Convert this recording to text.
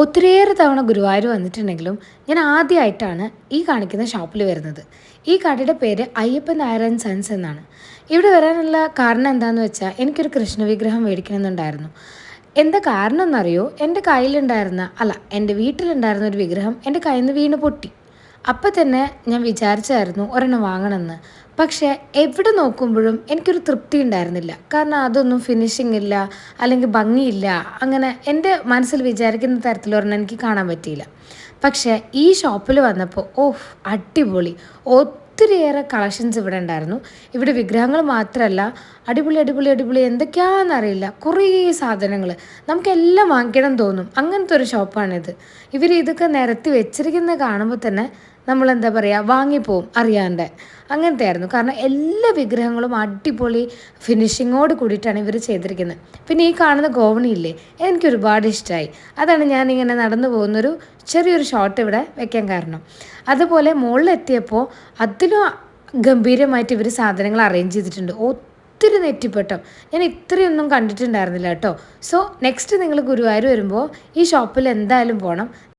ഒത്തിരിയേറെ തവണ ഗുരുവായൂർ വന്നിട്ടുണ്ടെങ്കിലും ഞാൻ ആദ്യമായിട്ടാണ് ഈ കാണിക്കുന്ന ഷോപ്പിൽ വരുന്നത്. ഈ കടയുടെ പേര് അയ്യപ്പൻ നായർ ആൻഡ് സൺസ് എന്നാണ്. ഇവിടെ വരാനുള്ള കാരണം എന്താണെന്ന് വെച്ചാൽ എനിക്കൊരു കൃഷ്ണവിഗ്രഹം മേടിക്കണമെന്നുണ്ടായിരുന്നു. എന്താ കാരണം എന്നറിയോ? എൻ്റെ വീട്ടിലുണ്ടായിരുന്ന ഒരു വിഗ്രഹം എൻ്റെ കയ്യിൽ നിന്ന് വീണ് പൊട്ടി. അപ്പം തന്നെ ഞാൻ വിചാരിച്ചായിരുന്നു ഒരെണ്ണം വാങ്ങണമെന്ന്. പക്ഷേ എവിടെ നോക്കുമ്പോഴും എനിക്കൊരു തൃപ്തി ഉണ്ടായിരുന്നില്ല. കാരണം അതൊന്നും ഫിനിഷിംഗ് ഇല്ല, അല്ലെങ്കിൽ ഭംഗിയില്ല. അങ്ങനെ എൻ്റെ മനസ്സിൽ വിചാരിക്കുന്ന തരത്തിലൊരെണ്ണം എനിക്ക് കാണാൻ പറ്റിയില്ല. പക്ഷേ ഈ ഷോപ്പിൽ വന്നപ്പോൾ അടിപൊളി! ഒത്തിരിയേറെ കളക്ഷൻസ് ഇവിടെ ഉണ്ടായിരുന്നു. ഇവിടെ വിഗ്രഹങ്ങൾ മാത്രമല്ല, അടിപൊളി അടിപൊളി അടിപൊളി എന്തൊക്കെയാണെന്നറിയില്ല, കുറേ സാധനങ്ങൾ നമുക്കെല്ലാം വാങ്ങിക്കണം തോന്നും. അങ്ങനത്തെ ഒരു ഷോപ്പാണിത്. ഇതൊക്കെ നിരത്തി വെച്ചിരിക്കുന്നത് കാണുമ്പോൾ തന്നെ നമ്മളെന്താ പറയുക, വാങ്ങിപ്പോവും അറിയാണ്ട്. അങ്ങനത്തെ ആയിരുന്നു. കാരണം എല്ലാ വിഗ്രഹങ്ങളും അടിപൊളി ഫിനിഷിങ്ങോട് കൂടിയിട്ടാണ് ഇവർ ചെയ്തിരിക്കുന്നത്. പിന്നെ ഈ കാണുന്ന ഗോവണിയില്ലേ, എനിക്കൊരുപാട് ഇഷ്ടമായി. അതാണ് ഞാനിങ്ങനെ നടന്നു പോകുന്നൊരു ചെറിയൊരു ഷോട്ട് ഇവിടെ വെക്കാൻ കാരണം. അതുപോലെ മുകളിലെത്തിയപ്പോൾ അതിലും ഗംഭീരമായിട്ട് ഇവർ സാധനങ്ങൾ അറേഞ്ച് ചെയ്തിട്ടുണ്ട്. ഒത്തിരി നെറ്റിപ്പട്ടം ഞാൻ ഇത്രയൊന്നും കണ്ടിട്ടുണ്ടായിരുന്നില്ല കേട്ടോ. സോ നെക്സ്റ്റ് നിങ്ങൾ ഗുരുവായൂർ വരുമ്പോൾ ഈ ഷോപ്പിൽ എന്തായാലും പോകണം.